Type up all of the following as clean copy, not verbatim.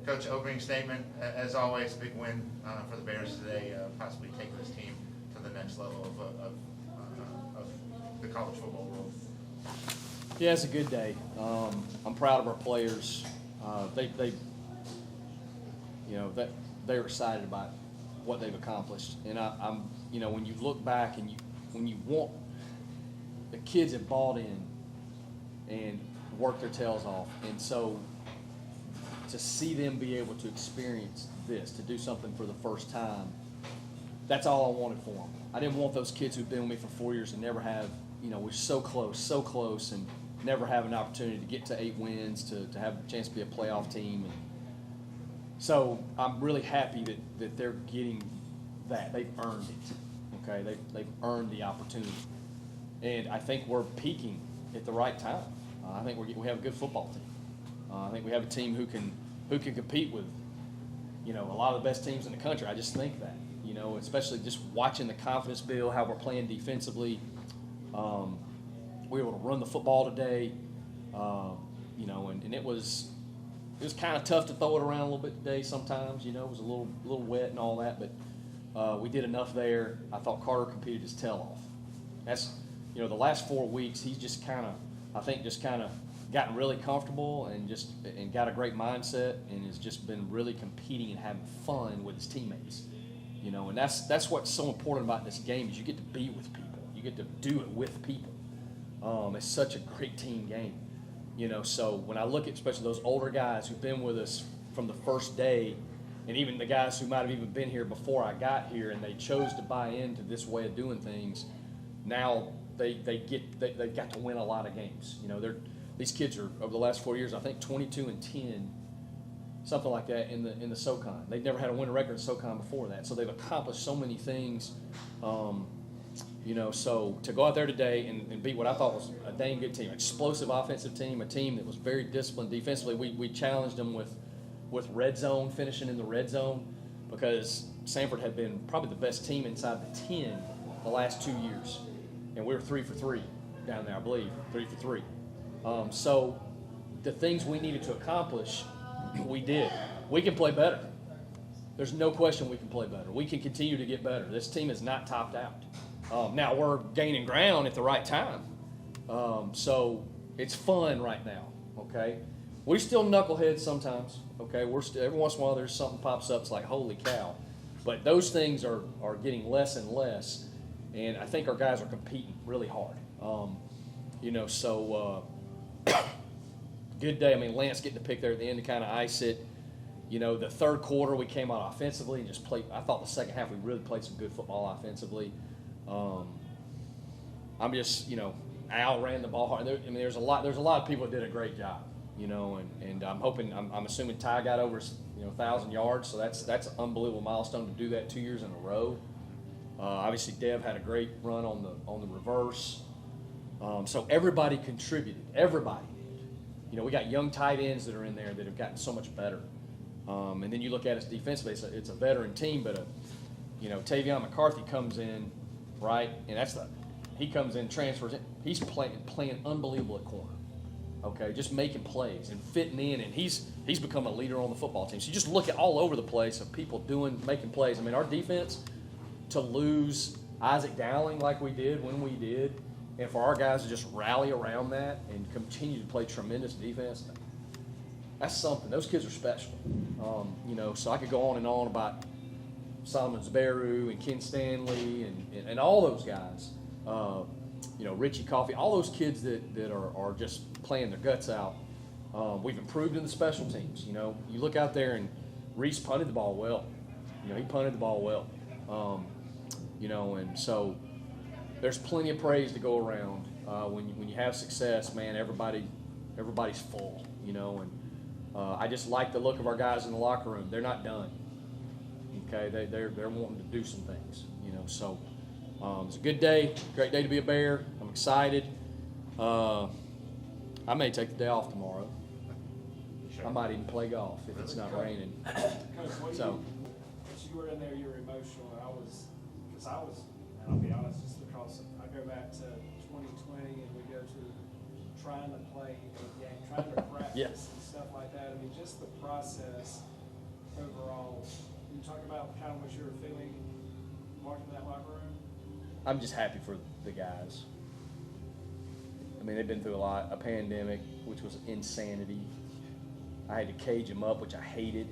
Coach, opening statement, as always, big win for the Bears today, possibly taking this team to the next level of the college football world. Yeah, it's a good day. I'm proud of our players. They're excited about what they've accomplished, and I'm when you look back and when you want the kids have bought in and worked their tails off, and so to see them be able to experience this, to do something for the first time, that's all I wanted for them. I didn't want those kids who've been with me for 4 years and never have, we're so close, and never have an opportunity to get to 8 wins, to have a chance to be a playoff team. And so I'm really happy that they're getting that. They've earned it, okay? They've earned the opportunity. And I think we're peaking at the right time. I think we have a good football team. I think we have a team who can compete with, a lot of the best teams in the country. I just think that, especially just watching the confidence build, how we're playing defensively. We were able to run the football today, and it was kind of tough to throw it around a little bit today sometimes. It was a little wet and all that, but we did enough there. I thought Carter competed his tail off. That's the last 4 weeks he's just kind of gotten really comfortable and got a great mindset and has just been really competing and having fun with his teammates. And that's what's so important about this game is you get to be with people. You get to do it with people. It's such a great team game. So when I look at especially those older guys who've been with us from the first day, and even the guys who might have even been here before I got here and they chose to buy into this way of doing things, now they've got to win a lot of games. These kids are, over the last 4 years, I think 22-10, something like that in the SoCon. They've never had a winning record in SoCon before that. So they've accomplished so many things. So to go out there today and beat what I thought was a dang good team, explosive offensive team, a team that was very disciplined defensively. We challenged them with red zone, finishing in the red zone, because Samford had been probably the best team inside the 10 the last 2 years. And we were 3 for 3 down there, I believe, 3 for 3. So the things we needed to accomplish, we did. We can play better. There's no question we can play better. We can continue to get better. This team is not topped out. Now we're gaining ground at the right time. So it's fun right now, okay? We're still knuckleheads sometimes, okay? Every once in a while there's something pops up, it's like, holy cow. But those things are getting less and less, and I think our guys are competing really hard. Good day. I mean, Lance getting to pick there at the end to kind of ice it. The third quarter we came out offensively and just played. I thought the second half we really played some good football offensively. I'm just, Al ran the ball hard. There's a lot of people that did a great job, and I'm hoping, I'm assuming Ty got over 1,000 yards, so that's an unbelievable milestone to do that 2 years in a row. Obviously, Dev had a great run on the reverse. So everybody contributed. Everybody did. We got young tight ends that are in there that have gotten so much better. And then you look at us defensively. It's a veteran team, but Tavion McCarthy comes in, right, and he comes in, transfers in. He's playing unbelievable at corner. Okay, just making plays and fitting in, and he's become a leader on the football team. So you just look at all over the place of people making plays. I mean, our defense, to lose Isaac Dowling like we did when we did, and for our guys to just rally around that and continue to play tremendous defense, that's something. Those kids are special. So I could go on and on about Solomon Zberu and Ken Stanley and all those guys. Richie Coffey, all those kids that are just playing their guts out. We've improved in the special teams. You look out there and Reese punted the ball well. He punted the ball well. And so there's plenty of praise to go around. When you have success, man, everybody's full, and I just like the look of our guys in the locker room. They're not done. Okay, they're wanting to do some things, So it's a good day, great day to be a Bear. I'm excited. I may take the day off tomorrow. Sure. I might even play golf if it's not raining. Coach, So. As you were in there, you were emotional. And I'll be honest, just because I go back to 2020 and we go to trying to play a game, trying to practice Yes. and stuff like that. I mean, just the process about kind of what you were feeling walking in that locker room? I'm just happy for the guys. I mean, they've been through a pandemic, which was insanity. I had to cage them up, which I hated,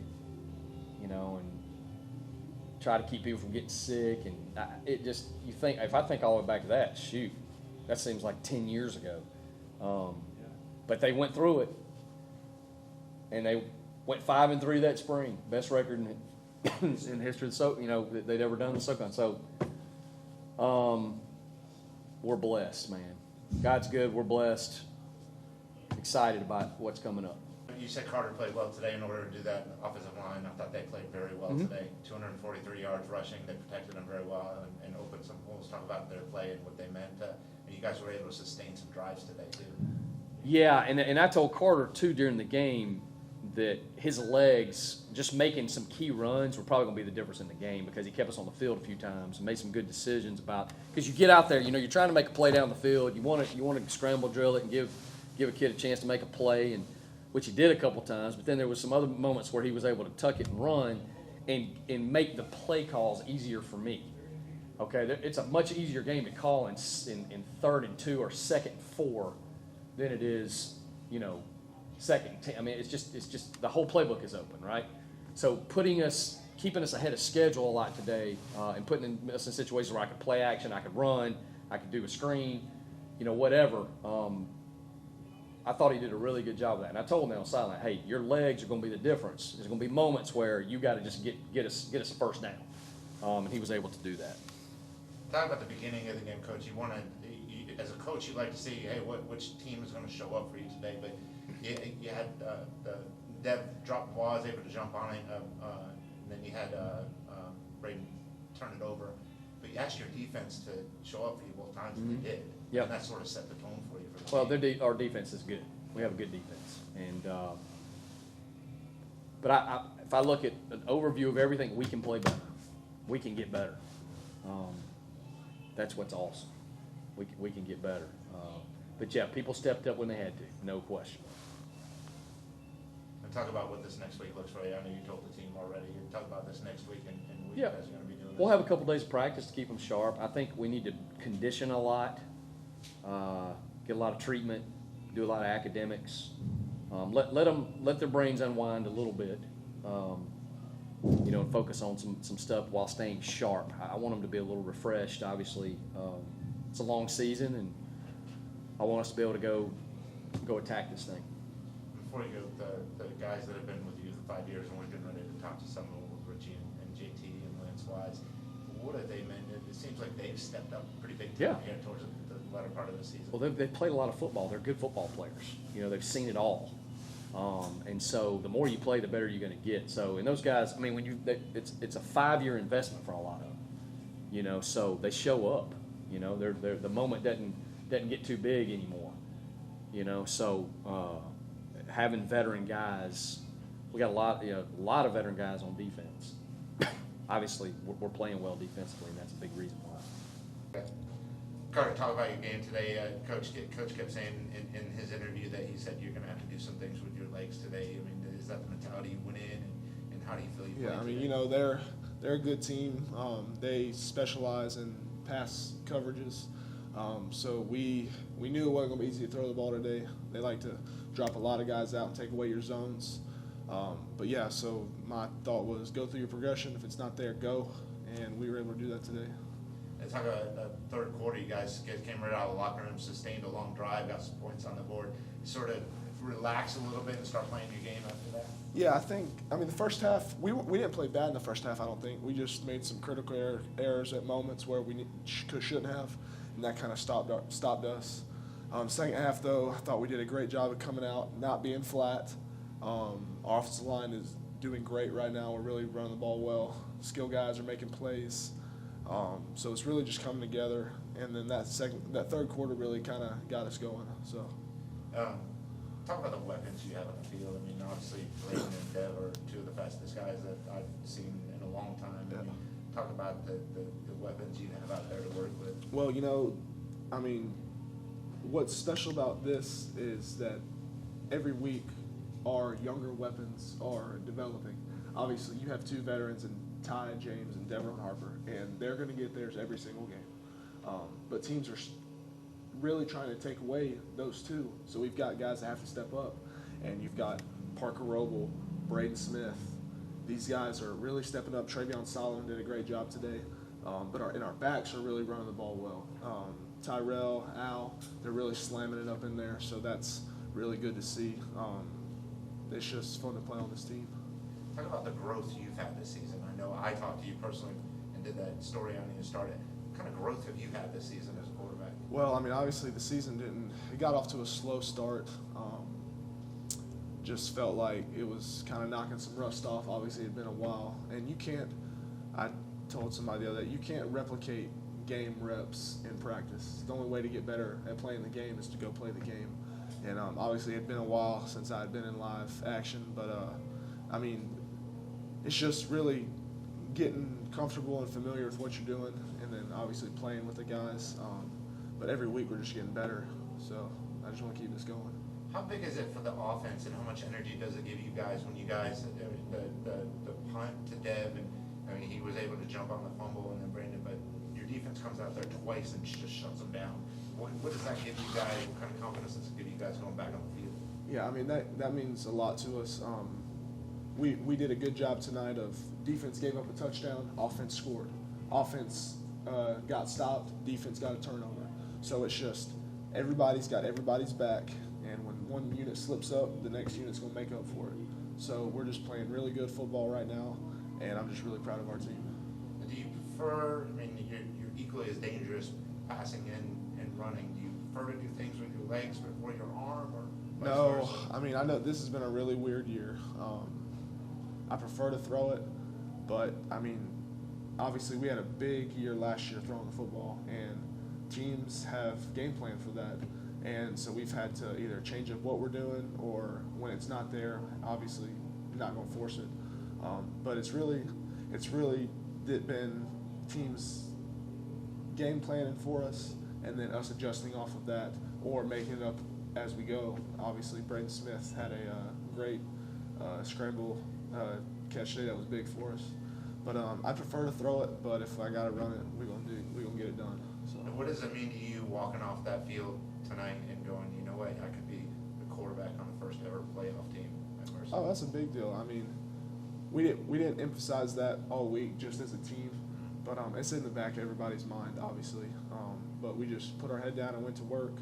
and try to keep people from getting sick. And if I think all the way back to that, shoot, that seems like 10 years ago. But they went through it, and they went 5-3 that spring, best record in history of the that they'd ever done in the SoCon. So, we're blessed, man. God's good. We're blessed. Excited about what's coming up. You said Carter played well today. In order to do that offensive line, I thought they played very well today. 243 yards rushing. They protected them very well and opened some holes. Talk about their play and what they meant. And you guys were able to sustain some drives today, too. Yeah, and I told Carter, too, during the game that his legs, just making some key runs, were probably going to be the difference in the game because he kept us on the field a few times and made some good decisions because you get out there, you're trying to make a play down the field. You want to scramble drill it and give a kid a chance to make a play, and which he did a couple times. But then there was some other moments where he was able to tuck it and run and make the play calls easier for me. Okay, it's a much easier game to call in 3rd and 2 or 2nd and 4 than it is, 2nd and 10. I mean, it's just the whole playbook is open, right? So keeping us ahead of schedule a lot today, and putting us in situations where I could play action, I could run, I could do a screen, whatever. I thought he did a really good job of that. And I told him on sideline, hey, your legs are going to be the difference. There's going to be moments where you got to just get us a first down. And he was able to do that. Talk about the beginning of the game, Coach. As a coach, you like to see, hey, which team is going to show up for you today. But you had Dev drop the ball, I was able to jump on it, and then you had Braden turn it over. But you asked your defense to show up for you both times, and they did. Yep. And that sort of set the tone for you for the game. Our defense is good. We have a good defense, and but if I look at an overview of everything, we can play better. We can get better. That's what's awesome. We can get better. But yeah, people stepped up when they had to, no question. And talk about what this next week looks for you. I know you told the team already. Talk about this next week and what Yeah. you guys are going to be doing. We'll have a couple days of practice to keep them sharp. I think we need to condition a lot, get a lot of treatment, do a lot of academics. Let their brains unwind a little bit, and focus on some stuff while staying sharp. I want them to be a little refreshed. Obviously, it's a long season, and I want us to be able to go attack this thing. Before you go, the guys that have been with you for 5 years, and we've been ready to talk to some of them with Richie and JT and Lance Wise, what have they meant? It seems like they've stepped up pretty big time here towards the latter part of the season. Well, they've played a lot of football. They're good football players. They've seen it all. And so the more you play, the better you're going to get. So, and those guys, I mean, it's a 5-year investment for a lot of them. So they show up. They're the moment doesn't get too big anymore. So having veteran guys, we got a lot of veteran guys on defense. Obviously, we're playing well defensively, and that's a big reason why. Carter, talk about your game today. Coach kept saying in his interview that he said you're going to have to do some things with your legs today. I mean, is that the mentality you went in, and how do you feel you played today? They're a good team. They specialize in pass coverages. So we knew it wasn't going to be easy to throw the ball today. They like to drop a lot of guys out and take away your zones. So my thought was go through your progression. If it's not there, go. And we were able to do that today. Let's talk about the third quarter. You guys came right out of the locker room, sustained a long drive, got some points on the board. Sort of relax a little bit and start playing your game after that? Yeah, the first half, we didn't play bad in the first half, I don't think. We just made some critical errors at moments where we shouldn't have, and that kind of stopped us. Second half, though, I thought we did a great job of coming out, not being flat. Our offensive line is doing great right now. We're really running the ball well. Skill guys are making plays. So it's really just coming together, and then that third quarter really kind of got us going. So, talk about the weapons you have on the field. I mean, obviously, Braden and Dev are two of the fastest guys that I've seen in a long time. Yeah. I mean, talk about the weapons you have out there to work with. Well, what's special about this is that every week our younger weapons are developing. Obviously, you have two veterans and Ty, James, and Devon Harper, and they're going to get theirs every single game. But teams are really trying to take away those two, so we've got guys that have to step up, and you've got Parker Roble, Braden Smith. These guys are really stepping up. Travion Solomon did a great job today, but our backs are really running the ball well. Tyrell, Al, they're really slamming it up in there, so that's really good to see. It's just fun to play on this team. Talk about the growth you've had this season. I know I talked to you personally and did that story on you to start it. What kind of growth have you had this season as a quarterback? Well, I mean, obviously the season it got off to a slow start. Just felt like it was kind of knocking some rust off. Obviously, it had been a while. And I told somebody the other day, you can't replicate game reps in practice. The only way to get better at playing the game is to go play the game. And obviously, it had been a while since I had been in live action. But, I mean, it's just really getting comfortable and familiar with what you're doing, and then obviously playing with the guys. But every week we're just getting better. So I just want to keep this going. How big is it for the offense, and how much energy does it give you guys when you guys, the punt to Dev, and I mean, he was able to jump on the fumble and then Brandon, but your defense comes out there twice and just shuts them down. What does that give you guys? What kind of confidence does it give you guys going back on the field? Yeah, I mean, that means a lot to us. We did a good job tonight of defense gave up a touchdown, offense scored. Offense got stopped, defense got a turnover. So it's just everybody's got everybody's back, and when one unit slips up, the next unit's going to make up for it. So we're just playing really good football right now, and I'm just really proud of our team. Do you prefer, I mean, you're equally as dangerous passing and running. Do you prefer to do things with your legs before your arm, or vice No, versa? I mean, I know this has been a really weird year. I prefer to throw it, but, I mean, obviously we had a big year last year throwing the football, and teams have game plan for that. And so we've had to either change up what we're doing, or when it's not there, obviously not going to force it. But it's really been teams game planning for us, and then us adjusting off of that or making it up as we go. Obviously, Braden Smith had a great scramble catch today that was big for us. But I prefer to throw it, but if I got to run it, we're gonna get it done. So. And what does it mean to you walking off that field tonight and going, you know what, I could be the quarterback on the first ever playoff team at Mercer? Oh, that's a big deal. I mean, we didn't emphasize that all week just as a team, but it's in the back of everybody's mind, obviously. But we just put our head down and went to work,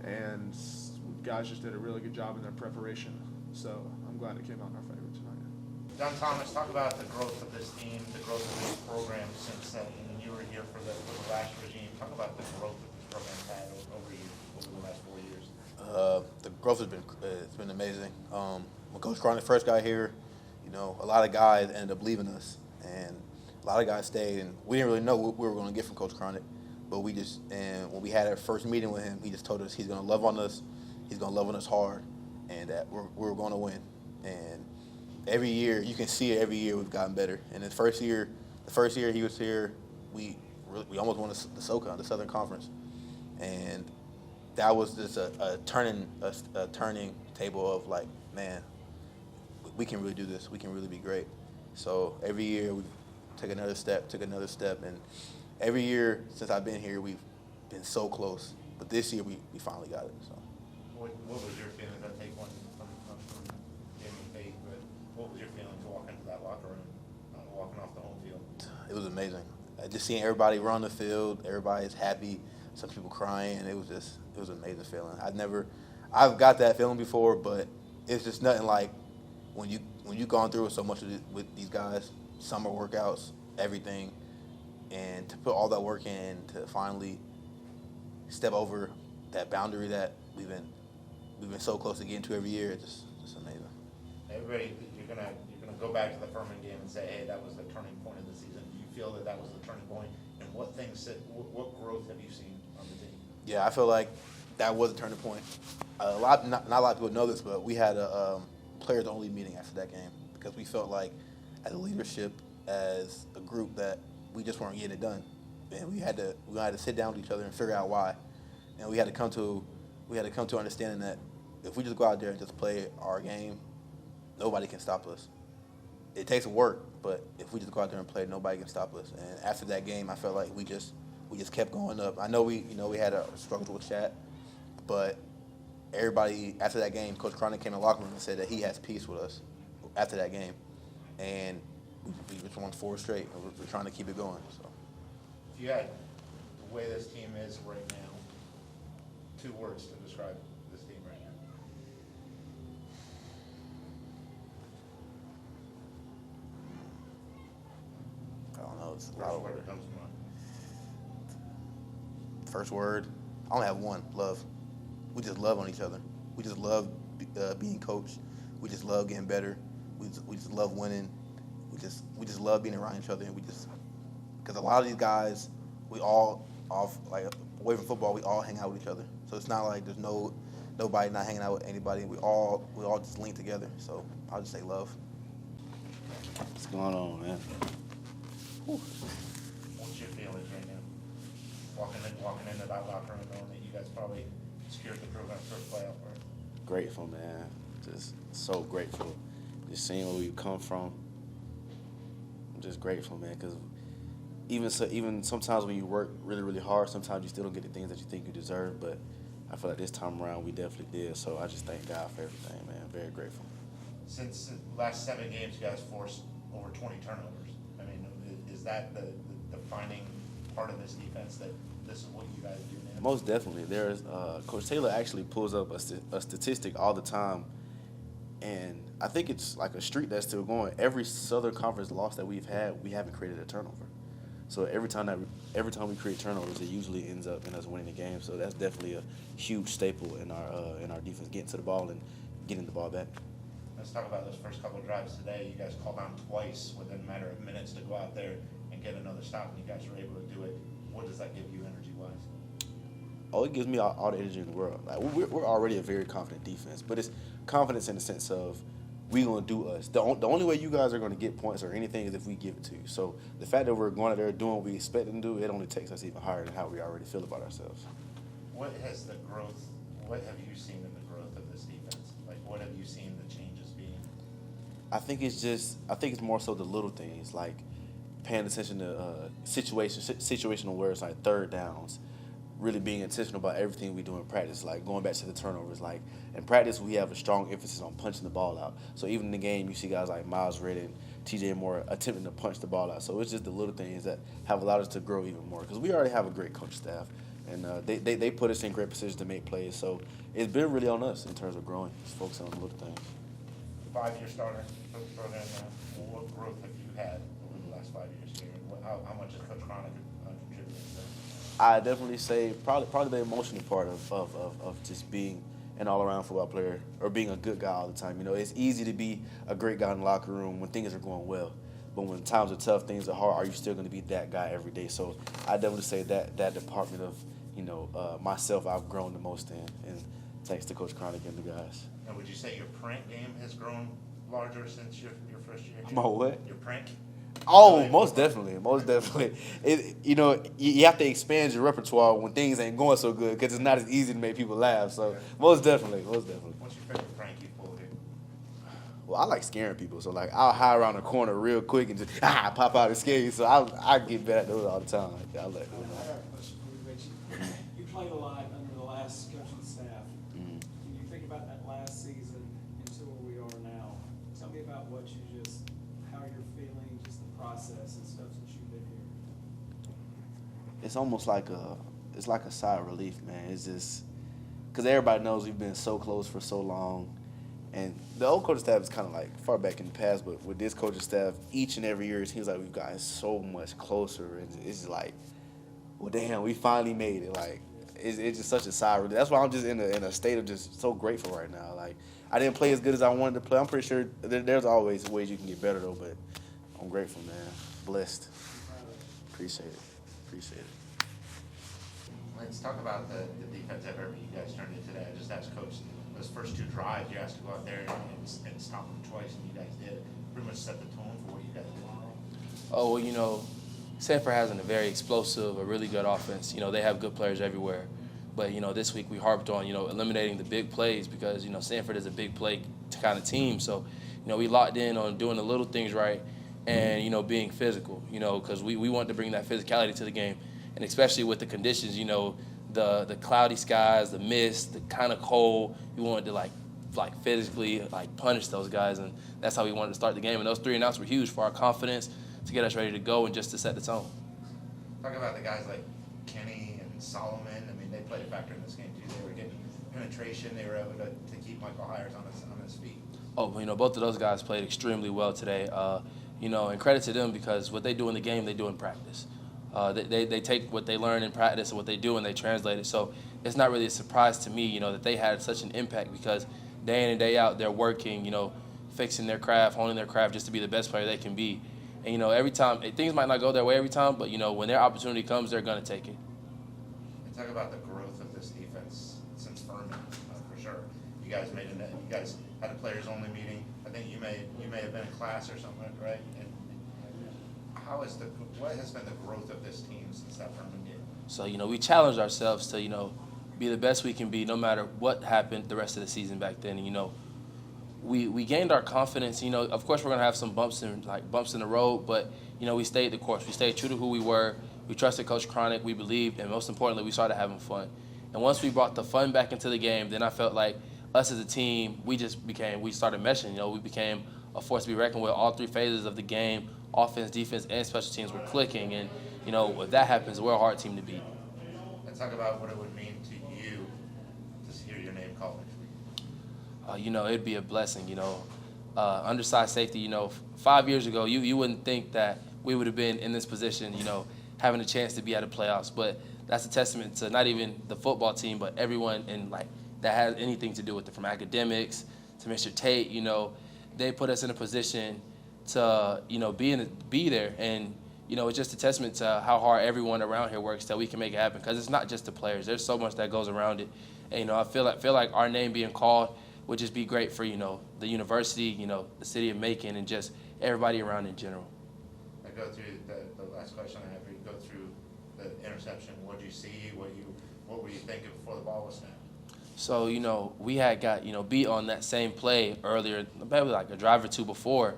and guys just did a really good job in their preparation. So I'm glad it came out in our favor tonight. John Thomas, talk about the growth of this team, the growth of this program since you were here for the last regime. Talk about the growth that this program's had over the last 4 years. The growth has been amazing. When Coach Cronic first got here, you know, a lot of guys ended up leaving us, and a lot of guys stayed, and we didn't really know what we were going to get from Coach Cronic. But when we had our first meeting with him, he just told us he's going to love on us, he's going to love on us hard, and that we're going to win. And every year, you can see it. Every year we've gotten better. And the first year he was here, we almost won the SoCon, the Southern Conference, and that was just a turning table of like, man, we can really do this. We can really be great. So every year we took another step, and every year since I've been here, we've been so close. But this year we finally got it. So. What was your feeling? I take one from Jamie Faith, but what was your feeling to walk into that locker room, walking off the home field? It was amazing. Just seeing everybody run the field, everybody's happy, some people crying. It was an amazing feeling. I've got that feeling before, but it's just nothing like when you've gone through so much with these guys, summer workouts, everything, and to put all that work in to finally step over that boundary that we've been so close to getting to every year. It's just amazing. Everybody, you're gonna go back to the Furman game and say, hey, that was the turning point of the season. Do you feel that was the turning point? And what growth have you seen on the team? Yeah, I feel like that was a turning point. Not a lot of people know this, but we had a players-only meeting after that game because we felt like, as a leadership, as a group, that we just weren't getting it done, and we had to sit down with each other and figure out why, and we had to come to understanding that if we just go out there and just play our game, nobody can stop us. it takes work, but if we just go out there and play, nobody can stop us. And after that game, I felt like we just kept going up. I know we had a struggle with chat, but everybody after that game, Coach Cronic came in the locker room and said that he has peace with us after that game, and we just won 4 straight. And we're trying to keep it going. So, If you had the way this team is right now, 2 words to describe this team right now. I don't know. It's a lot First of word words. that comes to mind. First word, I only have one: love. We just love on each other. We just love being coached. We just love getting better. We just love winning. We just love being around each other, and because a lot of these guys, we all away from football, we all hang out with each other. So it's not like there's nobody not hanging out with anybody. We all just link together. So I'll just say love. What's going on, man? What's your feelings right now? Walking into that locker room knowing that you guys probably secured the program first playoff berth. Grateful, man. Just so grateful. Just seeing where we've come from. I'm just grateful, man, because even sometimes when you work really, really hard, sometimes you still don't get the things that you think you deserve, but I feel like this time around we definitely did, so I just thank God for everything, man. Very grateful. Since the last 7 games, you guys forced over 20 turnovers. I mean, is that the defining part of this defense, that this is what you guys do now? Most definitely. There's Coach Taylor actually pulls up a statistic all the time, and I think it's like a streak that's still going. Every Southern Conference loss that we've had, we haven't created a turnover. So every time we create turnovers, it usually ends up in us winning the game. So that's definitely a huge staple in our defense, getting to the ball and getting the ball back. Let's talk about those first couple of drives today. You guys called down twice within a matter of minutes to go out there and get another stop, and you guys were able to do it. What does that give you energy-wise? Oh, it gives me all the energy in the world. Like we're already a very confident defense, but it's confidence in the sense of we gonna do us. The only way you guys are gonna get points or anything is if we give it to you. So the fact that we're going out there doing what we expect them to do, it only takes us even higher than how we already feel about ourselves. What have you seen in the growth of this defense? Like, what have you seen the changes being? I think it's more so the little things, like paying attention to situational words like third downs, really being intentional about everything we do in practice, like going back to the turnovers. Like in practice, we have a strong emphasis on punching the ball out. So even in the game, you see guys like Miles Redden, TJ Moore attempting to punch the ball out. So it's just the little things that have allowed us to grow even more, because we already have a great coach staff, and they put us in great positions to make plays. So it's been really on us in terms of growing, just focusing on the little things. 5-year starter for the program now. What growth have you had over the last 5 years here? And how much has Coach Cronic contributed to that? I definitely say probably the emotional part of just being an all-around football player, or being a good guy all the time. You know, it's easy to be a great guy in the locker room when things are going well, but when times are tough, things are hard, are you still going to be that guy every day? So I definitely say that department of, myself, I've grown the most in, and thanks to Coach Cronic and the guys. And would you say your print game has grown larger since your first year? My what? Your print? Oh, most definitely. You have to expand your repertoire when things ain't going so good, because it's not as easy to make people laugh. So most definitely. What's your favorite prank you pulled here? Well, I like scaring people, so like I'll hide around the corner real quick and just pop out and scare you. So I get better at those all the time. I I got a question for you, Richie. You played a lot under the last coaching staff. Mhm. When you think about that last season into where we are now, tell me about how you're feeling, just the process and stuff since you've been here. It's almost like a sigh of relief, man. It's just because everybody knows we've been so close for so long, and the old coaching staff is kind of like far back in the past, but with this coaching staff, each and every year it seems like we've gotten so much closer, and it's just like, well, damn, we finally made it. Like it's just such a sigh of relief. That's why I'm just in a state of just so grateful right now. Like I didn't play as good as I wanted to play. I'm pretty sure there's always ways you can get better though, but I'm grateful, man. Blessed. Appreciate it. Let's talk about the defensive effort you guys turned in today. I just asked Coach, those first 2 drives, you asked to go out there and stop them twice, and you guys did. Pretty much set the tone for what you guys did. Oh, well, Samford has a very explosive, a really good offense. They have good players everywhere. But, this week we harped on, eliminating the big plays, because, Samford is a big play kind of team. So, we locked in on doing the little things right and, being physical, because we wanted to bring that physicality to the game. And especially with the conditions, the cloudy skies, the mist, the kind of cold, we wanted to, like physically, punish those guys. And that's how we wanted to start the game. And those 3 and outs were huge for our confidence to get us ready to go and just to set the tone. Talk about the guys like Kenny and Solomon. I mean, they played a factor in this game, too. They were getting penetration. They were able to keep Michael Hires on his feet. Oh, both of those guys played extremely well today. And credit to them because what they do in the game, they do in practice. They take what they learn in practice and what they do and they translate it. So it's not really a surprise to me, that they had such an impact because day in and day out they're working, fixing their craft, honing their craft just to be the best player they can be. And, every time, things might not go their way every time, but, when their opportunity comes, they're going to take it. And talk about the growth of this defense since Furman, for sure. You guys had a players-only meeting. I think you may have been in class or something, right? And what has been the growth of this team since that Furman game? So, we challenged ourselves to, be the best we can be no matter what happened the rest of the season back then. And, we gained our confidence. Of course we're going to have some bumps in the road, but, we stayed the course. We stayed true to who we were. We trusted Coach Cronic. We believed, and most importantly, we started having fun. And once we brought the fun back into the game, then I felt like us as a team, we started meshing. We became a force to be reckoned with. All 3 phases of the game, offense, defense, and special teams were clicking. And, if that happens, we're a hard team to beat. And talk about what it would mean to you to hear your name called next week. It'd be a blessing, undersized safety, 5 years ago, you wouldn't think that we would have been in this position, having a chance to be at the playoffs. But that's a testament to not even the football team, but everyone that has anything to do with it, from academics to Mr. Tate. They put us in a position to, be there. And, it's just a testament to how hard everyone around here works that we can make it happen. Because it's not just the players. There's so much that goes around it. And, I feel like our name being called would just be great for, the university, the city of Macon, and just everybody around in general. I go through the last question I have for you. Go through the interception. What did you see? What were you thinking before the ball was snapped? So, we had got, beat on that same play earlier, maybe like a drive or two before.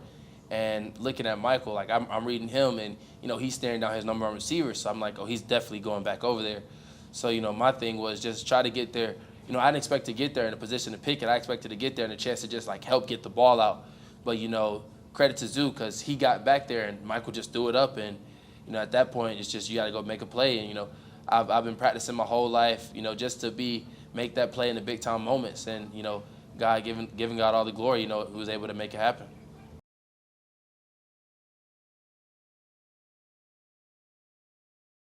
And looking at Michael, I'm reading him, and, he's staring down his number one receiver. So I'm like, oh, he's definitely going back over there. So, my thing was just try to get there. I didn't expect to get there in a position to pick it. I expected to get there in a chance to just, help get the ball out. But, credit to Zoo because he got back there, and Michael just threw it up. And, at that point, it's just you got to go make a play. And, I've been practicing my whole life, just to make that play in the big-time moments. And, God, giving God all the glory, he was able to make it happen.